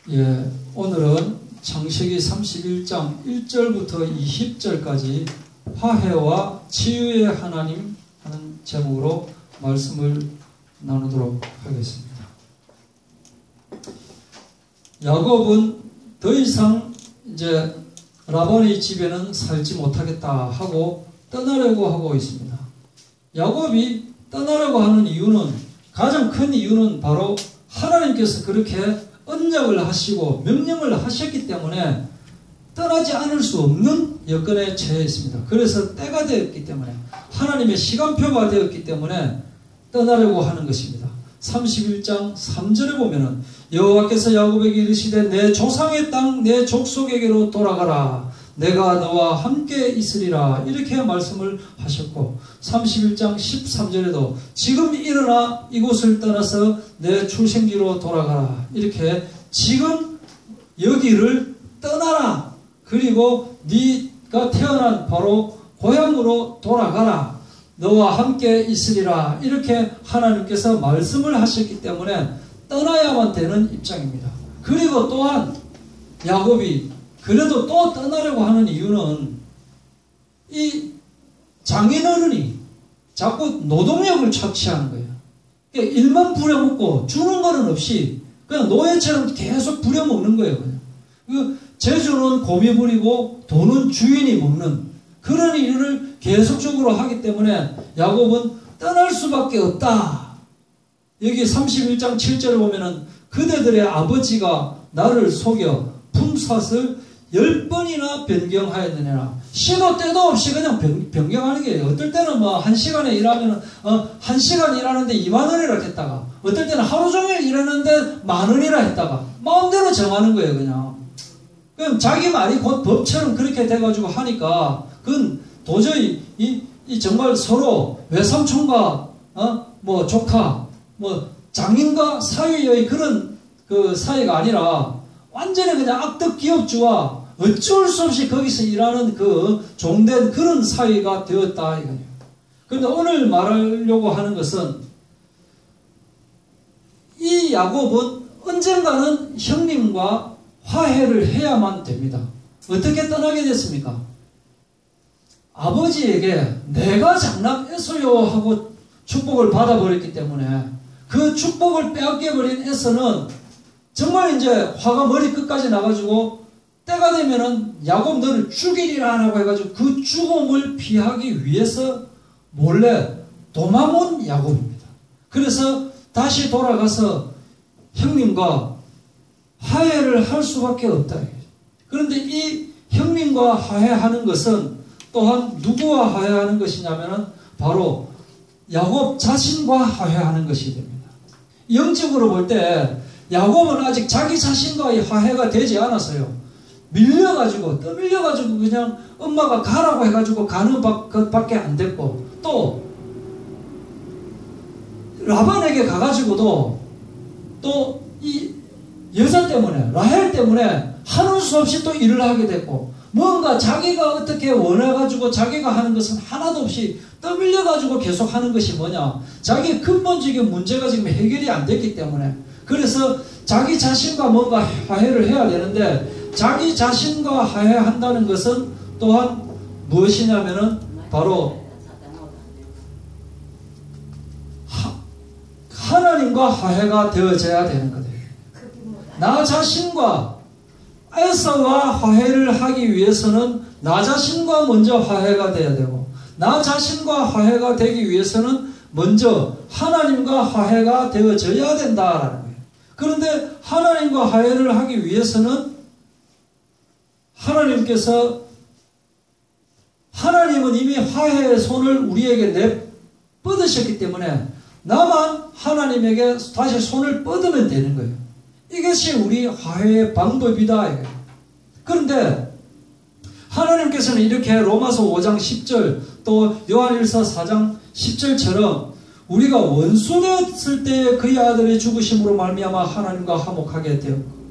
예, 오늘은 창세기 31장 1절부터 20절까지 화해와 치유의 하나님 하는 제목으로 말씀을 나누도록 하겠습니다. 야곱은 더 이상 이제 라반의 집에는 살지 못하겠다 하고 떠나려고 하고 있습니다. 야곱이 떠나려고 하는 이유는, 가장 큰 이유는 바로 하나님께서 그렇게 언약을 하시고 명령을 하셨기 때문에 떠나지 않을 수 없는 여건에 처해 있습니다. 그래서 때가 되었기 때문에, 하나님의 시간표가 되었기 때문에 떠나려고 하는 것입니다. 31장 3절에 보면은 여호와께서 야곱에게 이르시되 내 조상의 땅 내 족속에게로 돌아가라, 내가 너와 함께 있으리라, 이렇게 말씀을 하셨고, 31장 13절에도 지금 일어나 이곳을 떠나서 내 출생지로 돌아가라, 이렇게 지금 여기를 떠나라, 그리고 네가 태어난 바로 고향으로 돌아가라, 너와 함께 있으리라, 이렇게 하나님께서 말씀을 하셨기 때문에 떠나야만 되는 입장입니다. 그리고 또한 야곱이 그래도 또 떠나려고 하는 이유는, 이 장인어른이 자꾸 노동력을 착취하는 거예요. 그러니까 일만 부려먹고 주는 거는 없이 그냥 노예처럼 계속 부려먹는 거예요. 그냥. 그 재주는 곰이 부리고 돈은 주인이 먹는 그런 일을 계속적으로 하기 때문에 야곱은 떠날 수밖에 없다. 여기 31장 7절에 보면은 그대들의 아버지가 나를 속여 품삯을 10번이나 변경하였느니라. 시도 때도 없이 그냥 변경하는 게, 어떨 때는 뭐 1시간에 일하면 1시간 일하는데 2만 원이라 했다가, 어떨 때는 하루 종일 일하는데 10,000원이라 했다가 마음대로 정하는 거예요. 그냥 자기 말이 곧 법처럼 그렇게 돼가지고 하니까 그건 도저히 이 정말 서로 외삼촌과 뭐 조카, 뭐 장인과 사위의 그런 그 사이가 아니라 완전히 그냥 악덕 기업주와 어쩔 수 없이 거기서 일하는 그 종된 그런 사이가 되었다 이거예요. 그런데 오늘 말하려고 하는 것은, 이 야곱은 언젠가는 형님과 화해를 해야만 됩니다. 어떻게 떠나게 됐습니까? 아버지에게 내가 장남에서요 하고 축복을 받아버렸기 때문에, 그 축복을 빼앗겨버린 에서는 정말 이제 화가 머리 끝까지 나가지고 때가 되면은 야곱 너를 죽이리라 라고 해가지고 그 죽음을 피하기 위해서 몰래 도망 온 야곱입니다. 그래서 다시 돌아가서 형님과 화해를 할 수밖에 없다. 그런데 이 형님과 화해하는 것은 또한 누구와 화해하는 것이냐면은 바로 야곱 자신과 화해하는 것이 됩니다. 영적으로 볼 때 야곱은 아직 자기 자신과의 화해가 되지 않았어요. 밀려가지고, 떠밀려가지고 그냥 엄마가 가라고 해가지고 가는 것밖에 안 됐고, 또 라반에게 가가지고도 또 이 여자 때문에, 라헬 때문에 하는 수 없이 또 일을 하게 됐고, 뭔가 자기가 어떻게 원해가지고 자기가 하는 것은 하나도 없이 떠밀려가지고 계속 하는 것이 뭐냐, 자기의 근본적인 문제가 지금 해결이 안 됐기 때문에, 그래서 자기 자신과 뭔가 화해를 해야 되는데, 자기 자신과 화해한다는 것은 또한 무엇이냐면은 바로 하나님과 화해가 되어져야 되는 거예요. 나 자신과 에서와 화해를 하기 위해서는 나 자신과 먼저 화해가 돼야 되고, 나 자신과 화해가 되기 위해서는 먼저 하나님과 화해가 되어져야 된다라는 거예요. 그런데 하나님과 화해를 하기 위해서는 하나님은 이미 화해의 손을 우리에게 내뻗으셨기 때문에 나만 하나님에게 다시 손을 뻗으면 되는 거예요. 이것이 우리 화해의 방법이다. 그런데 하나님께서는 이렇게 로마서 5장 10절 또 요한일서 4장 10절처럼 우리가 원수되었을 때에 그의 아들의 죽으심으로 말미암아 하나님과 화목하게 되었고,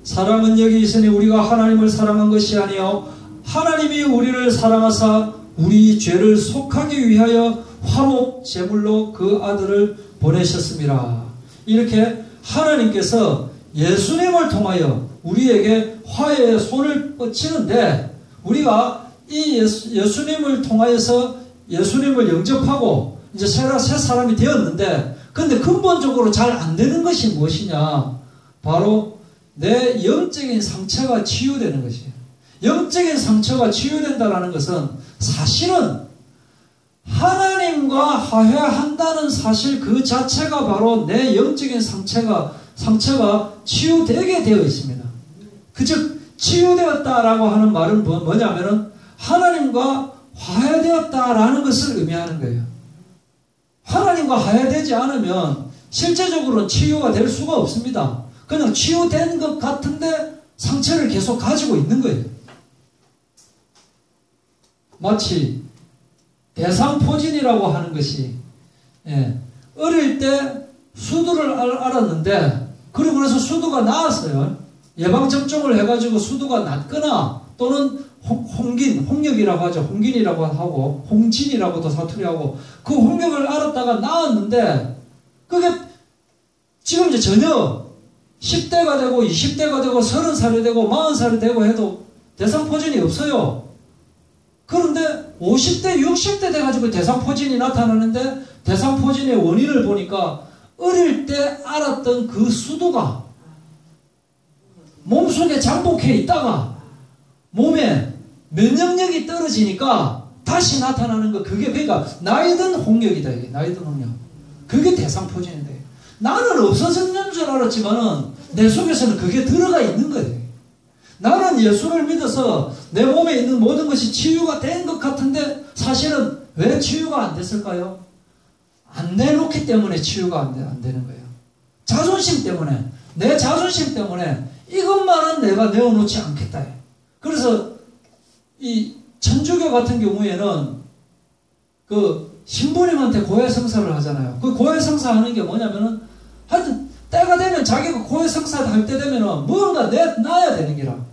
사랑은 여기 있으니 우리가 하나님을 사랑한 것이 아니요 하나님이 우리를 사랑하사 우리 죄를 속하기 위하여 화목 제물로 그 아들을 보내셨습니다. 이렇게 하나님께서 예수님을 통하여 우리에게 화해의 손을 뻗치는데, 우리가 이 예수님을 통하여서 예수님을 영접하고 이제 새 사람이 되었는데, 근데 근본적으로 잘 안 되는 것이 무엇이냐? 바로 내 영적인 상처가 치유되는 것이에요. 영적인 상처가 치유된다는 것은 사실은 하나님과 화해한다는 사실 그 자체가 바로 내 영적인 상처가 치유되게 되어 있습니다. 즉 치유되었다라고 하는 말은 뭐냐면은 하나님과 화해되었다라는 것을 의미하는 거예요. 하나님과 화해되지 않으면 실제적으로는 치유가 될 수가 없습니다. 그냥 치유된 것 같은데 상처를 계속 가지고 있는 거예요. 마치 대상포진이라고 하는 것이, 어릴 때 수두를 알았는데, 그리고 그래서 수두가 나았어요. 예방접종을 해가지고 수두가 낫거나, 또는 홍역이라고 하죠. 홍긴이라고 하고, 홍진이라고도 사투리하고, 그 홍역을 알았다가 나았는데, 그게 지금 이제 전혀 10대가 되고, 20대가 되고, 30살이 되고, 40살이 되고 해도 대상포진이 없어요. 그런데 50대, 60대 돼가지고 대상포진이 나타나는데, 대상포진의 원인을 보니까 어릴 때 알았던 그 수두가 몸속에 잠복해 있다가 몸에 면역력이 떨어지니까 다시 나타나는 거, 그게 그러니까 나이 든 홍역이다. 이게 나이 든 홍역. 그게 대상포진인데, 나는 없어졌는 줄 알았지만은 내 속에서는 그게 들어가 있는 거예요. 나는 예수를 믿어서 내 몸에 있는 모든 것이 치유가 된 것 같은데, 사실은 왜 치유가 안 됐을까요? 안 내놓기 때문에 치유가 안 되는 거예요. 자존심 때문에, 내 자존심 때문에 이것만은 내가 내어놓지 않겠다. 그래서 이 천주교 같은 경우에는 그 신부님한테 고해성사를 하잖아요. 그 고해성사 하는 게 뭐냐면은, 하여튼 때가 되면 자기가 고해성사 할 때 되면은 뭔가 내놔야 되는 기라.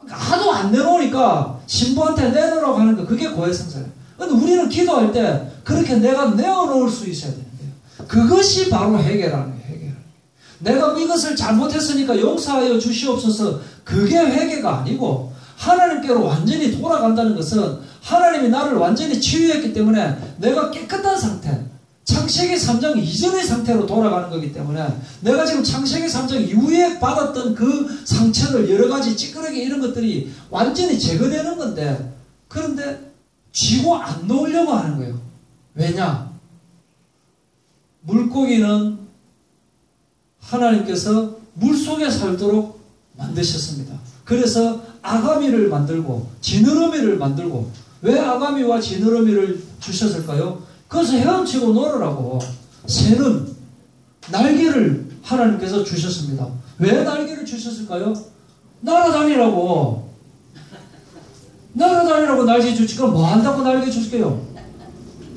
하도 안 내놓으니까 신부한테 내놓으라고 하는 거, 그게 고해성사예요. 근데 우리는 기도할 때 그렇게 내가 내어놓을 수 있어야 되는데요. 그것이 바로 해결하는 거예요. 해결. 내가 이것을 잘못했으니까 용서하여 주시옵소서, 그게 회개가 아니고, 하나님께로 완전히 돌아간다는 것은 하나님이 나를 완전히 치유했기 때문에 내가 깨끗한 상태, 창세기 3장 이전의 상태로 돌아가는 거기 때문에, 내가 지금 창세기 3장 이후에 받았던 그 상처들, 여러 가지 찌끄러기 이런 것들이 완전히 제거되는 건데, 그런데 쥐고 안 놓으려고 하는 거예요. 왜냐? 물고기는 하나님께서 물속에 살도록 만드셨습니다. 그래서 아가미를 만들고 지느러미를 만들고, 왜 아가미와 지느러미를 주셨을까요? 그래서 헤엄치고 놀으라고. 새는 날개를 하나님께서 주셨습니다. 왜 날개를 주셨을까요? 날아다니라고. 날아다니라고 날개 주지. 그럼 뭐 한다고 날개 줄게요?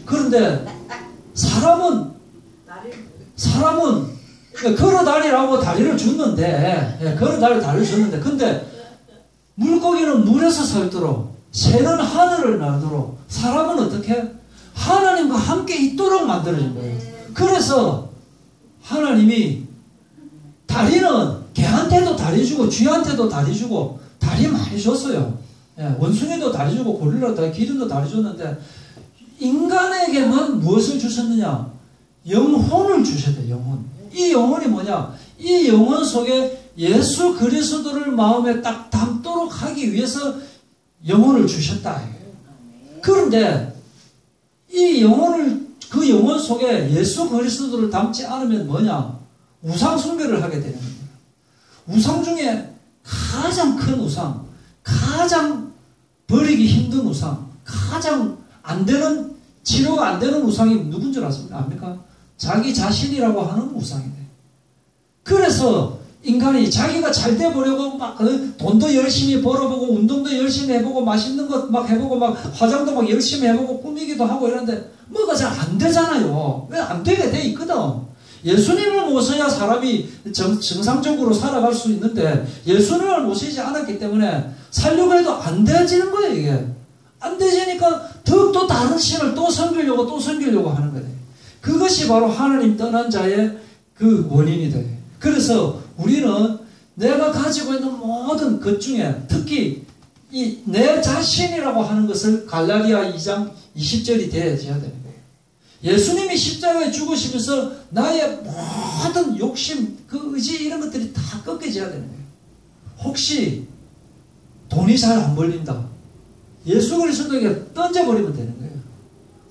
그런데 사람은 걸어 다니라고 다리를 줬는데, 근데 물고기는 물에서 살도록, 새는 하늘을 날도록, 사람은 어떻게? 하나님과 함께 있도록 만들어진 거예요. 그래서 하나님이 다리는 개한테도 다리 주고, 쥐한테도 다리 주고, 다리 많이 줬어요. 원숭이도 다리 주고, 고릴라도 다리, 기린도 다리 줬는데, 인간에게만 무엇을 주셨느냐? 영혼을 주셨대요. 영혼. 이 영혼이 뭐냐? 이 영혼 속에 예수 그리스도를 마음에 딱 담도록 하기 위해서 영혼을 주셨다. 그런데 이 영혼을, 그 영혼 속에 예수 그리스도를 담지 않으면 뭐냐? 우상 숭배를 하게 되는 겁니다. 우상 중에 가장 큰 우상, 가장 버리기 힘든 우상, 가장 안 되는, 치료가 안 되는 우상이 누군 줄 압니까? 자기 자신이라고 하는 우상인데. 그래서 인간이 자기가 잘 돼보려고 막 돈도 열심히 벌어보고, 운동도 열심히 해보고, 맛있는 것 막 해보고, 막 화장도 막 열심히 해보고, 꾸미기도 하고 이러는데 뭐가 잘 안 되잖아요. 왜 안 되게 돼 있거든. 예수님을 모셔야 사람이 정상적으로 살아갈 수 있는데, 예수님을 모시지 않았기 때문에 살려고 해도 안 되지는 거예요. 이게 안 되지니까 더욱더 다른 신을 또 섬기려고 하는 거예요. 그것이 바로 하나님 떠난 자의 그 원인이다. 그래서 우리는 내가 가지고 있는 모든 것 중에 특히 이 내 자신이라고 하는 것을 갈라디아 2장 20절이 되어져야 되는 거예요. 예수님이 십자가에 죽으시면서 나의 모든 욕심, 그 의지 이런 것들이 다 꺾여져야 되는 거예요. 혹시 돈이 잘 안 벌린다. 예수 그리스도에게 던져버리면 되는 거예요.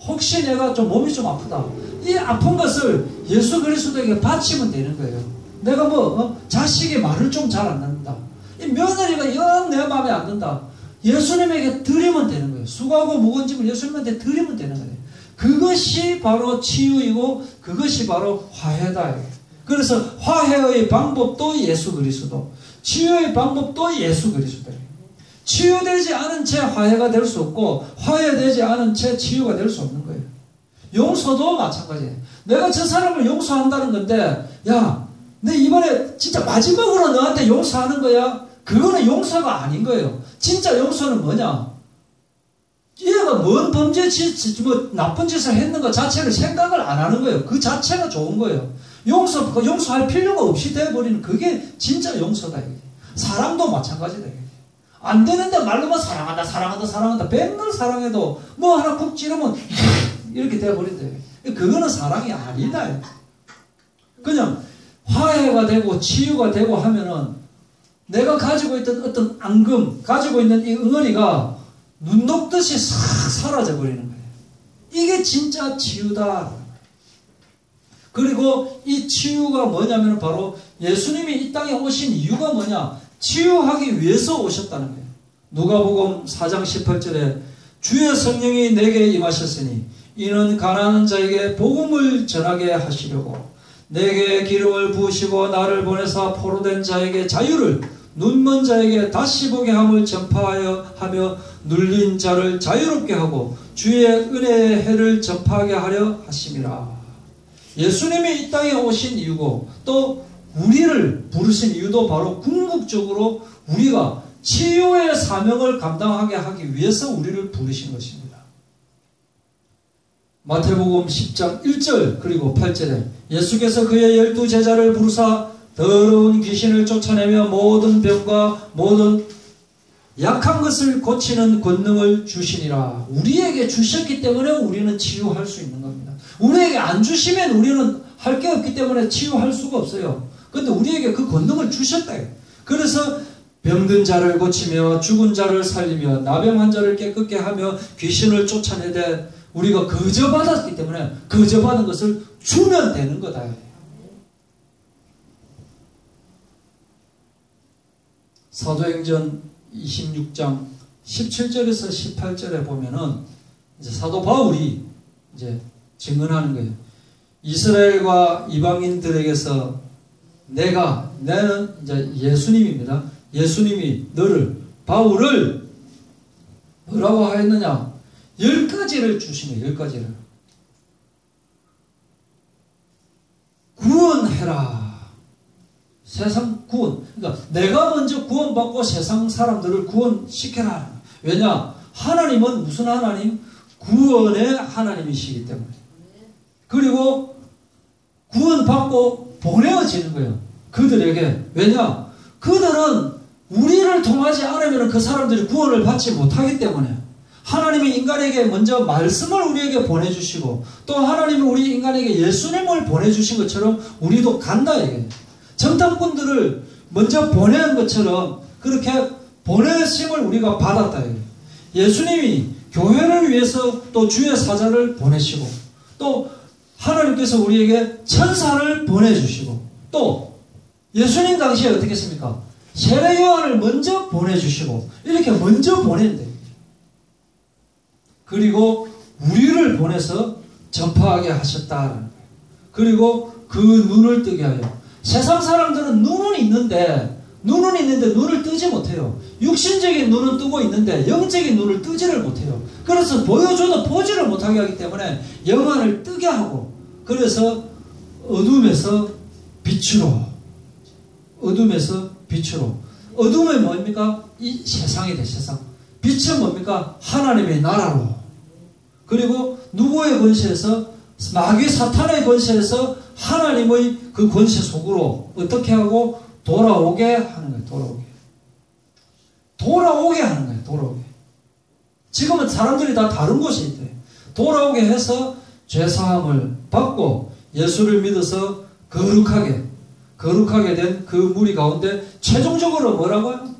혹시 내가 좀 몸이 좀 아프다. 이 아픈 것을 예수 그리스도에게 바치면 되는 거예요. 내가 자식이 말을 좀 잘 안 듣는다. 이 며느리가 영 내 마음에 안 든다. 예수님에게 드리면 되는 거예요. 수고하고 무거운 짐을 예수님한테 드리면 되는 거예요. 그것이 바로 치유이고 그것이 바로 화해다. 그래서 화해의 방법도 예수 그리스도, 치유의 방법도 예수 그리스도. 치유되지 않은 채 화해가 될 수 없고 화해되지 않은 채 치유가 될 수 없는 거예요. 용서도 마찬가지예요. 내가 저 사람을 용서한다는 건데, 야, 내 이번에 진짜 마지막으로 너한테 용서하는 거야? 그거는 용서가 아닌 거예요. 진짜 용서는 뭐냐? 얘가 뭔 범죄, 나쁜 짓을 했는 것 자체를 생각을 안 하는 거예요. 그 자체가 좋은 거예요. 용서할 필요가 없이 돼버리는 그게 진짜 용서다. 사랑도 마찬가지다. 안 되는데 말로만 사랑한다, 사랑한다, 사랑한다. 맨날 사랑해도 뭐 하나 쿡 찌르면 이렇게 돼버린대. 그거는 사랑이 아니다. 그냥 화해가 되고 치유가 되고 하면은 내가 가지고 있던 어떤 앙금, 가지고 있는 이 응어리가 눈 녹듯이 싹 사라져 버리는 거예요. 이게 진짜 치유다. 그리고 이 치유가 뭐냐면 바로 예수님이 이 땅에 오신 이유가 뭐냐? 치유하기 위해서 오셨다는 거예요. 누가복음 4장 18절에 주의 성령이 내게 임하셨으니 이는 가난한 자에게 복음을 전하게 하시려고 내게 기름을 부으시고 나를 보내사 포로된 자에게 자유를, 눈먼 자에게 다시 보게 함을 전파하여 하며 눌린 자를 자유롭게 하고 주의 은혜의 해를 전파하게 하려 하심이라. 예수님이 이 땅에 오신 이유고 또 우리를 부르신 이유도 바로 궁극적으로 우리가 치유의 사명을 감당하게 하기 위해서 우리를 부르신 것입니다. 마태복음 10장 1절 그리고 8절에 예수께서 그의 12제자를 부르사 더러운 귀신을 쫓아내며 모든 병과 모든 약한 것을 고치는 권능을 주시니라. 우리에게 주셨기 때문에 우리는 치유할 수 있는 겁니다. 우리에게 안 주시면 우리는 할 게 없기 때문에 치유할 수가 없어요. 그런데 우리에게 그 권능을 주셨다. 그래서 병든 자를 고치며 죽은 자를 살리며 나병 환자를 깨끗게 하며 귀신을 쫓아내되 우리가 거저받았기 때문에 거저받은 것을 주면 되는 거다. 사도행전 26장 17절에서 18절에 보면은 이제 사도 바울이 이제 증언하는 거예요. 이스라엘과 이방인들에게서 나는 이제 예수님입니다. 예수님이 너를, 바울을 뭐라고 하였느냐? 10가지를 주시네, 10가지를. 구원해라. 세상 구원. 그러니까 내가 먼저 구원받고 세상 사람들을 구원시켜라. 왜냐? 하나님은 무슨 하나님? 구원의 하나님이시기 때문에. 그리고 구원받고 보내어지는 거예요. 그들에게. 왜냐? 그들은 우리를 통하지 않으면 그 사람들이 구원을 받지 못하기 때문에 하나님이 인간에게 먼저 말씀을 우리에게 보내주시고 또 하나님이 우리 인간에게 예수님을 보내주신 것처럼 우리도 간다 이게. 정탐꾼들을 먼저 보낸 것처럼 그렇게 보내심을 우리가 받았다 이게. 예수님이 교회를 위해서 또 주의 사자를 보내시고 또 하나님께서 우리에게 천사를 보내주시고 또 예수님 당시에 어떻게 했습니까? 세례 요한을 먼저 보내주시고 이렇게 먼저 보낸대. 그리고 우리를 보내서 전파하게 하셨다는 거예요. 그리고 그 눈을 뜨게 하여. 세상 사람들은 눈은 있는데 눈을 뜨지 못해요. 육신적인 눈은 뜨고 있는데 영적인 눈을 뜨지를 못해요. 그래서 보여줘도 보지를 못하게 하기 때문에 영안을 뜨게 하고 그래서 어둠에서 빛으로 어둠은 뭡니까? 이 세상이 돼 세상. 빛은 뭡니까? 하나님의 나라로. 그리고 누구의 권세에서 마귀 사탄의 권세에서 하나님의 그 권세 속으로 어떻게 하고 돌아오게 하는 거예요. 돌아오게 하는 거예요. 돌아오게. 지금은 사람들이 다 다른 곳에 있대요. 돌아오게 해서 죄사함을 받고 예수를 믿어서 거룩하게 된 그 무리 가운데 최종적으로 뭐라고요?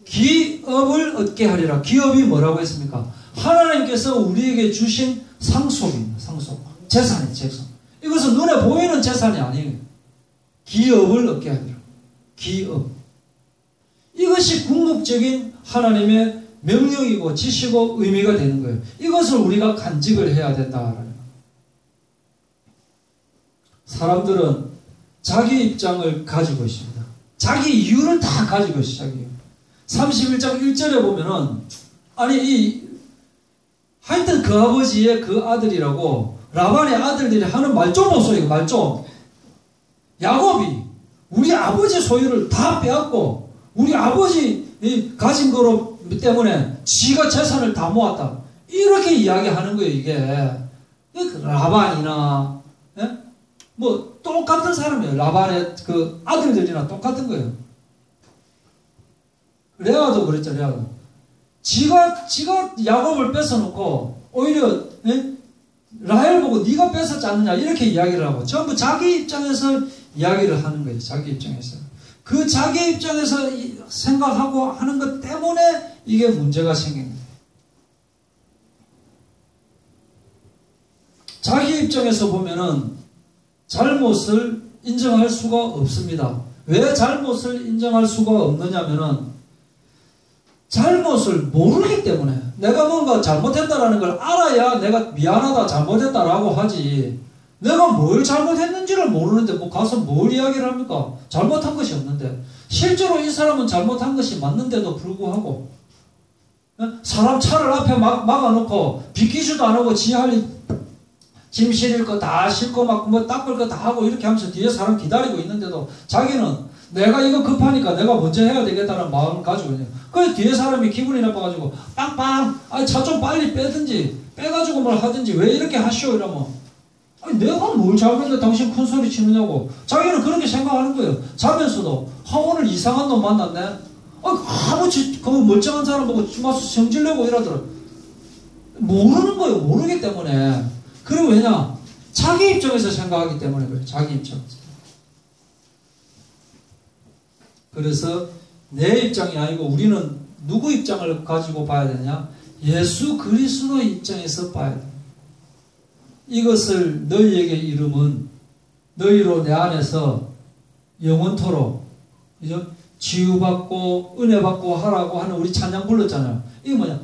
기업을 얻게 하리라. 기업이 뭐라고 했습니까? 하나님께서 우리에게 주신 상속입니다. 상속. 재산이에요. 재산. 이것은 눈에 보이는 재산이 아니에요. 기업을 얻게 하리라. 기업. 이것이 궁극적인 하나님의 명령이고 지시고 의미가 되는 거예요. 이것을 우리가 간직을 해야 된다. 사람들은 자기 입장을 가지고 있습니다. 자기 이유를 다 가지고 있어요. 자기 이유. 31장 1절에 보면은 하여튼 그 아버지의 그 아들이라고 라반의 아들들이 하는 말 좀 보세요. 말 좀. 야곱이 우리 아버지 소유를 다 빼앗고 우리 아버지 가진 거로 때문에 지가 재산을 다 모았다. 이렇게 이야기하는 거예요. 이게 라반이나 뭐 똑같은 사람이에요. 라반의 그 아들들이나 똑같은 거예요. 레아도 그랬죠. 레아도 지가 야곱을 뺏어놓고 오히려 라헬 보고 네가 뺏었지 않느냐 이렇게 이야기를 하고 전부 자기 입장에서 이야기를 하는 거예요. 자기 입장에서. 그 자기 입장에서 생각하고 하는 것 때문에 이게 문제가 생긴 거예요. 자기 입장에서 보면은 잘못을 인정할 수가 없습니다. 왜 잘못을 인정할 수가 없느냐면은 잘못을 모르기 때문에 내가 뭔가 잘못했다라는 걸 알아야 내가 미안하다 잘못했다라고 하지 내가 뭘 잘못했는지를 모르는데 뭐 가서 뭘 이야기를 합니까? 잘못한 것이 없는데 실제로 이 사람은 잘못한 것이 맞는데도 불구하고 사람 차를 앞에 막아놓고 비키지도 안 하고 짐 실을 거 다 싣고 막 뭐 닦을 거 다 하고 이렇게 하면서 뒤에 사람 기다리고 있는데도 자기는 내가 이거 급하니까 내가 먼저 해야 되겠다는 마음을 가지고 있네요. 그 뒤에 사람이 기분이 나빠가지고 빵빵 차 좀 빨리 빼든지 빼가지고 뭘 하든지 왜 이렇게 하시오 이러면 내가 뭘 잘못했는데 당신 큰 소리 치느냐고 자기는 그렇게 생각하는 거예요. 자면서도 오늘 이상한 놈 만났네. 그 멀쩡한 사람 보고 와서 성질내고 이러더라. 모르는 거예요. 모르기 때문에. 그리고 왜냐? 자기 입장에서 생각하기 때문에 그래요. 자기 입장에서. 그래서 내 입장이 아니고 우리는 누구 입장을 가지고 봐야 되냐? 예수 그리스도의 입장에서 봐야 됩니다. 이것을 너희에게 이름은 너희로 내 안에서 영원토록 그죠? 치유받고 은혜받고 하라고 하는 우리 찬양 불렀잖아요. 이게 뭐냐?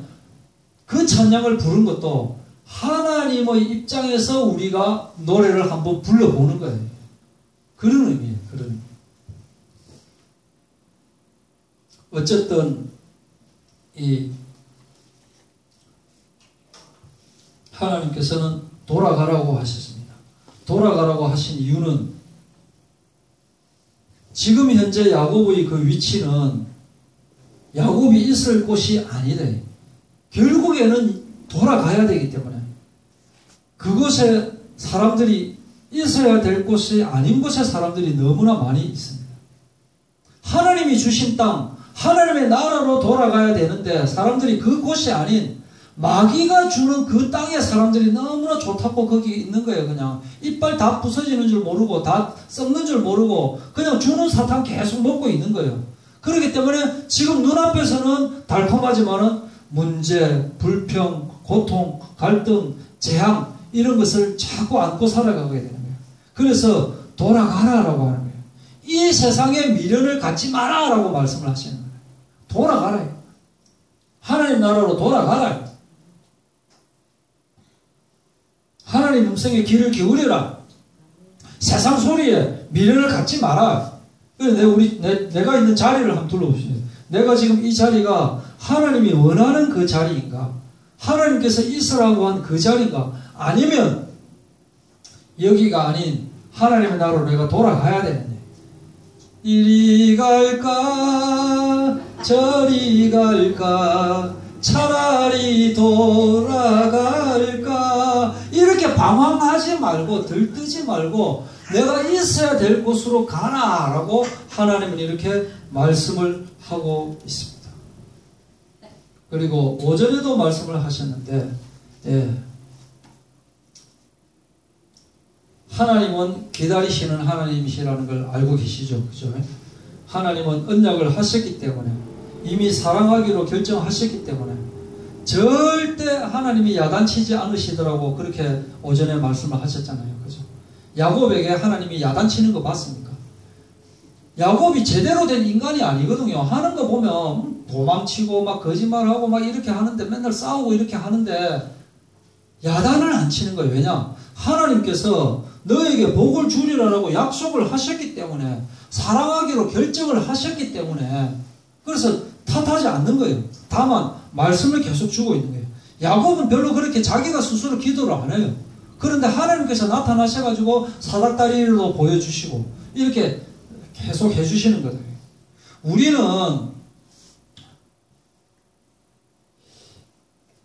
그 찬양을 부른 것도 하나님의 입장에서 우리가 노래를 한번 불러보는 거예요. 그런 의미예요. 그런 의미. 어쨌든 이 하나님께서는 돌아가라고 하셨습니다. 돌아가라고 하신 이유는 지금 현재 야곱의 그 위치는 야곱이 있을 곳이 아니래. 결국에는 돌아가야 되기 때문에 그곳에 사람들이 있어야 될 곳이 아닌 곳에 사람들이 너무나 많이 있습니다. 하나님이 주신 땅, 하나님의 나라로 돌아가야 되는데 사람들이 그곳이 아닌 마귀가 주는 그 땅에 사람들이 너무나 좋다고 거기 있는 거예요. 그냥 이빨 다 부서지는 줄 모르고 다 썩는 줄 모르고 그냥 주는 사탕 계속 먹고 있는 거예요. 그렇기 때문에 지금 눈앞에서는 달콤하지만은 문제, 불평, 고통, 갈등, 재앙 이런 것을 자꾸 안고 살아가게 되는 거예요. 그래서 돌아가라라고 하는 거예요. 이 세상의 미련을 갖지 마라라고 말씀을 하시는 거예요. 돌아가라. 하나님 나라로 돌아가라. 하나님 음성에 귀를 기울여라. 세상 소리에 미련을 갖지 마라. 내가 있는 자리를 한번 둘러보시죠. 내가 지금 이 자리가 하나님이 원하는 그 자리인가? 하나님께서 있으라고 한 그 자리인가? 아니면 여기가 아닌 하나님의 나라로 내가 돌아가야 되는데 이리 갈까 저리 갈까 차라리 돌아갈까 이렇게 방황하지 말고 들뜨지 말고 내가 있어야 될 곳으로 가라라고 하나님은 이렇게 말씀을 하고 있습니다. 그리고 오전에도 말씀을 하셨는데, 하나님은 기다리시는 하나님이시라는 걸 알고 계시죠? 그죠? 하나님은 언약을 하셨기 때문에, 이미 사랑하기로 결정하셨기 때문에 절대 하나님이 야단치지 않으시더라고 그렇게 오전에 말씀을 하셨잖아요. 그죠? 야곱에게 하나님이 야단치는 거 맞습니까? 야곱이 제대로 된 인간이 아니거든요. 하는 거 보면 도망치고 막 거짓말하고 막 이렇게 하는데, 맨날 싸우고 이렇게 하는데 야단을 안 치는 거예요. 왜냐? 하나님께서 너에게 복을 주리라고 약속을 하셨기 때문에, 사랑하기로 결정을 하셨기 때문에, 그래서 탓하지 않는 거예요. 다만 말씀을 계속 주고 있는 거예요. 야곱은 별로 그렇게 자기가 스스로 기도를 안 해요. 그런데 하나님께서 나타나셔가지고 사닥다리로 보여주시고 이렇게 계속 해주시는 거예요. 우리는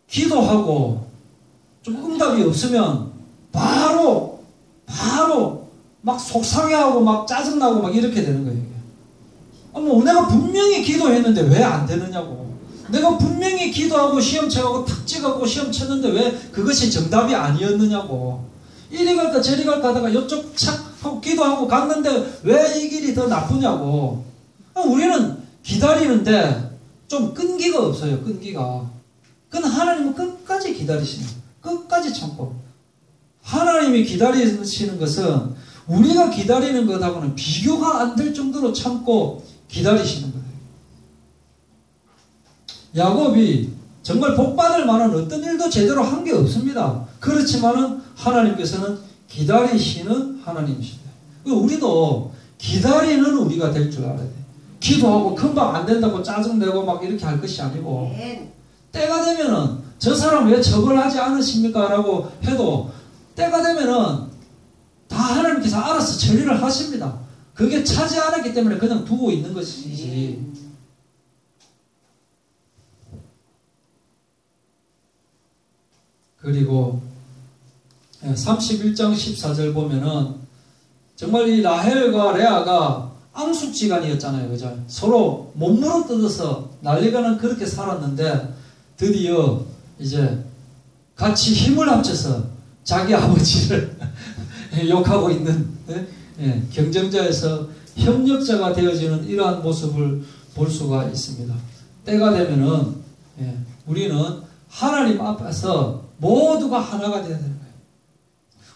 기도하고 좀 응답이 없으면 바로 막 속상해하고 막 짜증나고 막 이렇게 되는 거예요. 뭐 내가 분명히 기도했는데 왜 안 되느냐고. 내가 분명히 기도하고 시험 쳐가고 탁 찍어가고 시험 쳤는데 왜 그것이 정답이 아니었느냐고. 이리 갈까 저리 갈까 하다가 이쪽 착 하고 기도하고 갔는데 왜 이 길이 더 나쁘냐고. 우리는 기다리는데 좀 끈기가 없어요. 끈기가. 그건 하나님은 끝까지 기다리시는 거예요. 끝까지 참고. 하나님이 기다리시는 것은 우리가 기다리는 것하고는 비교가 안 될 정도로 참고 기다리시는 거예요. 야곱이 정말 복받을 만한 어떤 일도 제대로 한 게 없습니다. 그렇지만은 하나님께서는 기다리시는 하나님이십니다. 우리도 기다리는 우리가 될 줄 알아야 돼. 기도하고 금방 안 된다고 짜증내고 막 이렇게 할 것이 아니고, 때가 되면은 저 사람 왜 처벌하지 않으십니까? 라고 해도 때가 되면은 다 하나님께서 알아서 처리를 하십니다. 그게 차지 않았기 때문에 그냥 두고 있는 것이지. 그리고 31장 14절 보면은 정말 이 라헬과 레아가 앙숙지간이었잖아요. 그죠? 서로 몸무로 뜯어서 난리가는 그렇게 살았는데 드디어 이제 같이 힘을 합쳐서 자기 아버지를 욕하고 있는 경쟁자에서 협력자가 되어지는 이러한 모습을 볼 수가 있습니다. 때가 되면은 우리는 하나님 앞에서 모두가 하나가 되어야 되는 거예요.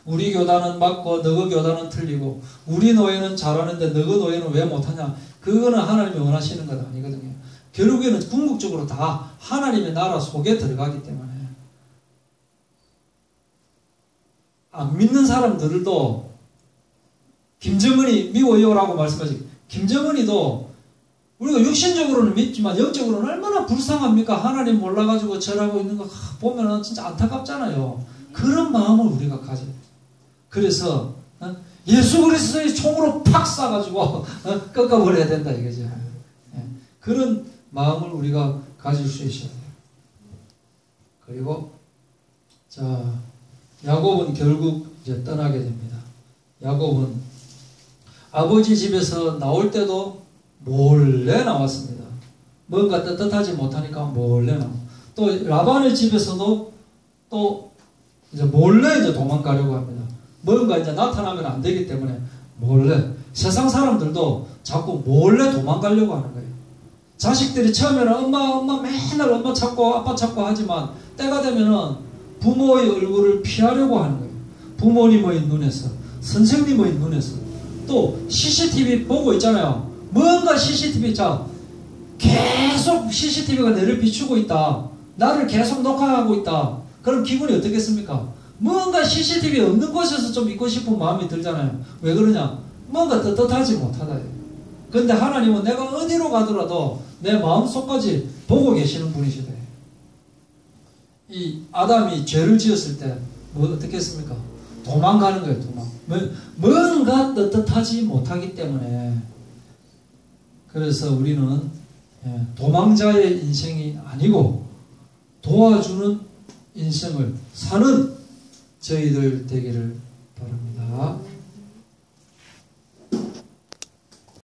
우리 교단은 맞고 너그 교단은 틀리고, 우리 노예는 잘하는데 너그 노예는 왜 못하냐. 그거는 하나님이 원하시는 것 아니거든요. 결국에는 궁극적으로 다 하나님의 나라 속에 들어가기 때문에 안 믿는 사람들도 김정은이 미워요라고 말씀하시고, 김정은이도 우리가 육신적으로는 믿지만 영적으로는 얼마나 불쌍합니까? 하나님 몰라가지고 절하고 있는 거 보면 진짜 안타깝잖아요. 그런 마음을 우리가 가져야 돼요. 그래서 예수 그리스도의 총으로 팍 쏴가지고 꺾어버려야 된다 이거죠. 그런 마음을 우리가 가질 수 있어야 돼요. 그리고 자, 야곱은 결국 이제 떠나게 됩니다. 야곱은 아버지 집에서 나올 때도 몰래 나왔습니다. 뭔가 떳떳하지 못하니까 몰래 나와. 또 라반의 집에서도 또 이제 몰래 이제 도망가려고 합니다. 뭔가 이제 나타나면 안 되기 때문에 몰래. 세상 사람들도 자꾸 몰래 도망가려고 하는 거예요. 자식들이 처음에는 엄마 맨날 엄마 찾고 아빠 찾고 하지만 때가 되면은 부모의 얼굴을 피하려고 하는 거예요. 부모님의 눈에서, 선생님의 눈에서. 또 CCTV 보고 있잖아요. 뭔가 CCTV, 자, 계속 CCTV가 나를 비추고 있다. 나를 계속 녹화하고 있다. 그럼 기분이 어떻겠습니까? 뭔가 CCTV 없는 곳에서 좀 있고 싶은 마음이 들잖아요. 왜 그러냐? 뭔가 떳떳하지 못하다. 그런데 하나님은 내가 어디로 가더라도 내 마음속까지 보고 계시는 분이시다. 이 아담이 죄를 지었을 때 뭐 어떻게 했습니까? 도망가는 거예요. 도망. 뭔가 떳떳하지 못하기 때문에. 그래서 우리는 도망자의 인생이 아니고 도와주는 인생을 사는 저희들 되기를 바랍니다.